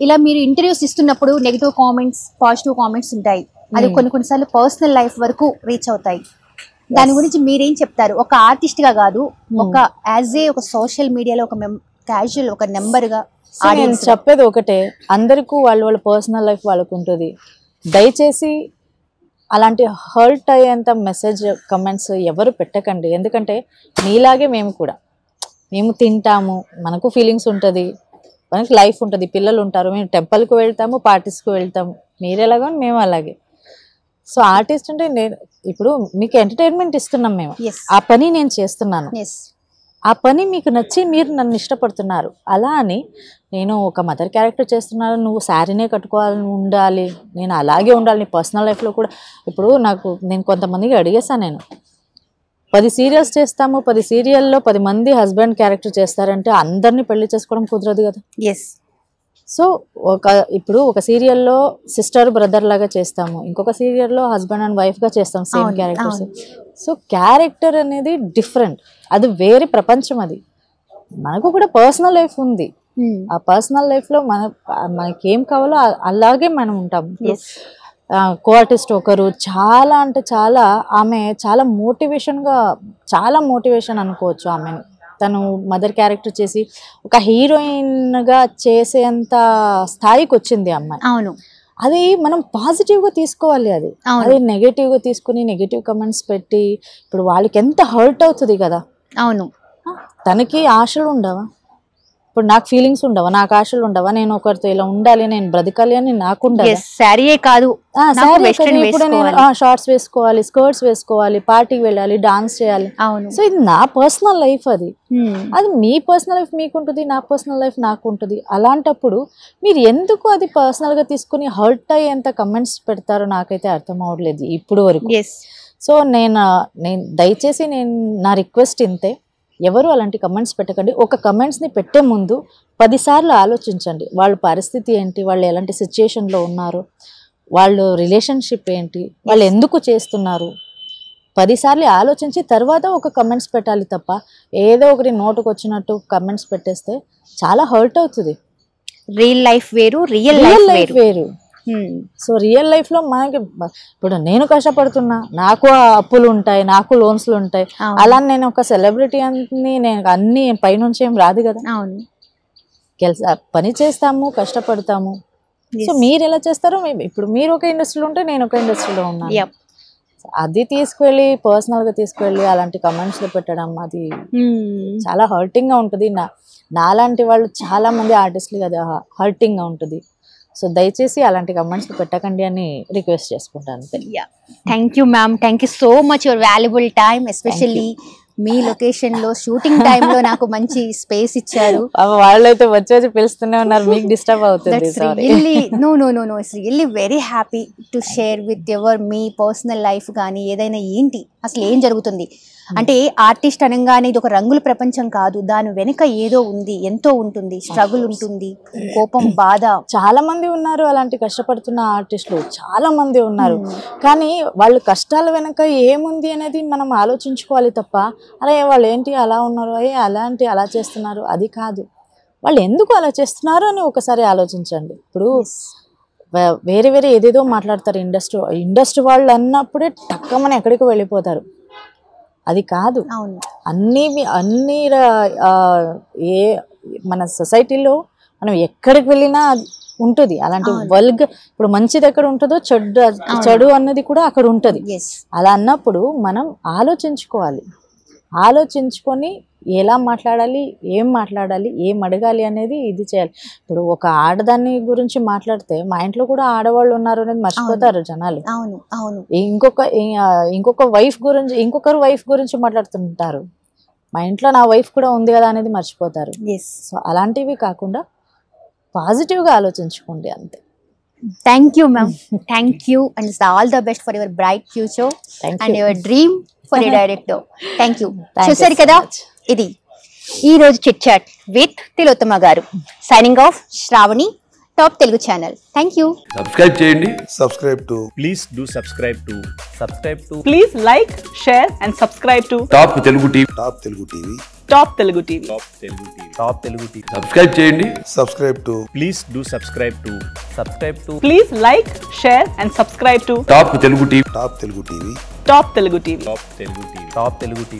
ఇలా మీరు ఇంటర్వ్యూస్ ఇస్తున్నప్పుడు నెగిటివ్ కామెంట్స్, పాజిటివ్ కామెంట్స్ ఉంటాయి. అది కొన్నిసార్లు పర్సనల్ లైఫ్ వరకు రీచ్ అవుతాయి. దాని గురించి మీరేం చెప్తారు? ఒక ఆర్టిస్ట్ గా కాదు, ఒక యాజ్ ఏ ఒక సోషల్ మీడియాలో ఒక క్యాజువల్ ఒక నెంబర్ గా నేను చెప్పేది ఒకటే, అందరికీ వాళ్ళ పర్సనల్ లైఫ్ వాళ్ళకు ఉంటుంది. దయచేసి అలాంటి హర్ట్ అయ్యేంత మెసేజ్ కమెంట్స్ ఎవరు పెట్టకండి. ఎందుకంటే మీలాగే మేము తింటాము, మనకు ఫీలింగ్స్ ఉంటుంది, మనకి లైఫ్ ఉంటుంది, పిల్లలు ఉంటారు, మేము టెంపుల్కి వెళ్తాము, పార్టీస్కి వెళ్తాము, మీరు ఎలాగో మేము అలాగే. సో ఆర్టిస్ట్ అంటే నేను ఇప్పుడు మీకు ఎంటర్టైన్మెంట్ ఇస్తున్నాం, మేము ఆ పని నేను చేస్తున్నాను, ఆ పని మీకు నచ్చి మీరు నన్ను ఇష్టపడుతున్నారు. అలా అని నేను ఒక మదర్ క్యారెక్టర్ చేస్తున్నాను, నువ్వు శారీనే కట్టుకోవాలని ఉండాలి, నేను అలాగే ఉండాలి, నీ పర్సనల్ లైఫ్లో కూడా. ఇప్పుడు నేను కొంతమందికి అడిగేసాను, నేను 10 సీరియల్స్ చేస్తాము, 10 సీరియల్లో 10 మంది హస్బెండ్ క్యారెక్టర్ చేస్తారంటే అందరినీ పెళ్లి చేసుకోవడం కుదరదు కదా. సో ఇప్పుడు ఒక సీరియల్లో సిస్టర్ బ్రదర్ లాగా చేస్తాము, ఇంకొక సీరియల్లో హస్బెండ్ అండ్ వైఫ్గా చేస్తాం, సేమ్ క్యారెక్టర్స్. సో క్యారెక్టర్ అనేది డిఫరెంట్, అది వేరే ప్రపంచం. అది మనకు కూడా పర్సనల్ లైఫ్ ఉంది, ఆ పర్సనల్ లైఫ్లో మనకేం కావాలో అలాగే మనం ఉంటాం. కో ఆర్టిస్ట్ ఒకరు చాలా అంటే చాలా, ఆమె చాలా మోటివేషన్ అనుకోవచ్చు ఆమెను. తను మదర్ క్యారెక్టర్ చేసి ఒక హీరోయిన్గా చేసేంత స్థాయికి వచ్చింది అమ్మాయి. అవును, అది మనం పాజిటివ్గా తీసుకోవాలి. అది నెగటివ్గా తీసుకుని నెగటివ్ కమెంట్స్ పెట్టి ఇప్పుడు వాళ్ళకి ఎంత హర్ట్ అవుతుంది కదా. అవును, తనకి ఆశలు ఉండవా? ఇప్పుడు నాకు ఫీలింగ్స్ ఉండవా, నాకు ఆశలు ఉండవా, నేను ఒకరితో ఇలా ఉండాలి, నేను బ్రతకాలి అని నాకు ఉండదు. శారీయే కాదు, ఇప్పుడు నేను షార్ట్స్ వేసుకోవాలి, స్కర్ట్స్ వేసుకోవాలి, పార్టీకి వెళ్ళాలి, డాన్స్ చేయాలి. సో ఇది నా పర్సనల్ లైఫ్, అది మీ పర్సనల్ లైఫ్ మీకు ఉంటుంది, నా పర్సనల్ లైఫ్ నాకు ఉంటుంది. అలాంటప్పుడు మీరు ఎందుకు అది పర్సనల్గా తీసుకుని హర్ట్ అయ్యేంత కమెంట్స్ పెడతారో నాకైతే అర్థం అవ్వట్లేదు ఇప్పుడు వరకు. సో దయచేసి నా రిక్వెస్ట్ ఇంతే, ఎవరు అలాంటి కమెంట్స్ పెట్టకండి. ఒక కమెంట్స్ని పెట్టే ముందు 10 సార్లు ఆలోచించండి, వాళ్ళ పరిస్థితి ఏంటి, వాళ్ళు ఎలాంటి సిచ్యుయేషన్లో ఉన్నారు, వాళ్ళు రిలేషన్షిప్ ఏంటి, వాళ్ళు ఎందుకు చేస్తున్నారు, 10 సార్లు ఆలోచించి తర్వాత ఒక కమెంట్స్ పెట్టాలి తప్ప ఏదో ఒకటి నోటుకు వచ్చినట్టు కమెంట్స్ పెట్టేస్తే చాలా హర్ట్ అవుతుంది. రియల్ లైఫ్ వేరు, రియల్ లైఫ్ వేరు. సో రియల్ లైఫ్లో మనకి ఇప్పుడు నేను కష్టపడుతున్నా, నాకు అప్పులు ఉంటాయి, నాకు లోన్స్లు ఉంటాయి. అలా నేను ఒక సెలబ్రిటీ అని నేను అన్ని పైనుంచి ఏం రాదు కదా. పని చేస్తాము, కష్టపడతాము. సో మీరు ఎలా చేస్తారో, ఇప్పుడు మీరు ఒక ఇండస్ట్రీలో ఉంటే నేను ఒక ఇండస్ట్రీలో ఉన్నాను, అది తీసుకువెళ్ళి పర్సనల్గా తీసుకువెళ్ళి అలాంటి కమెంట్స్లో పెట్టడం అది చాలా హర్టింగ్గా ఉంటుంది. నాలాంటి వాళ్ళు చాలా మంది ఆర్టిస్టులు అది హర్టింగ్గా ఉంటుంది. సో దయచేసి అలాంటి కమెంట్స్ పెట్టకండి అని రిక్వెస్ట్ చేసుకుంటాను. Thank you ma'am, thank you so much your valuable time, especially me location లో షూటింగ్ టైమ్ లో నాకు మంచి స్పేస్ ఇచ్చారు. వాళ్ళైతే వచ్చి పిలుస్తూనే ఉన్నారు, మీకు డిస్టర్బ్ అవుతుంది. It's really very happy to share with ever me personal life కానీ ఏదైనా ఏంటి అసలు ఏం జరుగుతుంది అంటే. ఆర్టిస్ట్ అనగానే ఇది ఒక రంగుల ప్రపంచం కాదు, దాని వెనుక ఏదో ఉంది, ఎంతో ఉంటుంది, స్ట్రగుల్ ఉంటుంది, కోపం, బాధ. చాలా మంది ఉన్నారు అలాంటి కష్టపడుతున్న ఆర్టిస్టులు, చాలా మంది ఉన్నారు. కానీ వాళ్ళు కష్టాల వెనుక ఏముంది అనేది మనం ఆలోచించుకోవాలి తప్ప అరే వాళ్ళు ఏంటి అలా ఉన్నారు, అలా చేస్తున్నారు, అది కాదు. వాళ్ళు ఎందుకు అలా చేస్తున్నారు అని ఒకసారి ఆలోచించండి. ఇప్పుడు వేరే ఏదేదో మాట్లాడతారు ఇండస్ట్రీ వాళ్ళు అన్నప్పుడే టక్కమని ఎక్కడికి వెళ్ళిపోతారు, అది కాదు. అన్ని మన సొసైటీలో మనం ఎక్కడికి వెళ్ళినా ఉంటుంది అలాంటి ఇప్పుడు మంచిది ఎక్కడ ఉంటుందో చెడు అన్నది కూడా అక్కడ ఉంటుంది. అలా అన్నప్పుడు మనం ఆలోచించుకొని ఎలా మాట్లాడాలి, ఏం అడగాలి అనేది ఇది చేయాలి. ఇప్పుడు ఒక ఆడదాన్ని గురించి మాట్లాడితే మా ఇంట్లో కూడా ఆడవాళ్ళు ఉన్నారు అనేది మర్చిపోతారు జనాలు. ఇంకొకరి వైఫ్ గురించి మాట్లాడుతుంటారు, మా ఇంట్లో నా వైఫ్ కూడా ఉంది కదా అనేది మర్చిపోతారు. సో అలాంటివి కాకుండా పాజిటివ్గా ఆలోచించుకోండి అంతే. Thank you ma'am, thank you and all the best for your bright future and your dream for your director. Thank you. చూసారు కదా, ఇది ఈ రోజు chit chat with Tilottama garu. Signing off, Shravani, top Telugu channel. Thank you. Subscribe చేయండి. Please do subscribe to please like, share and subscribe to top Telugu TV. Top Telugu TV. Top Telugu TV. Subscribe చేయండి. Subscribe to. Please do subscribe to. Please like, share and subscribe to top Telugu TV. Top Telugu TV. Top Telugu TV. Top Telugu TV.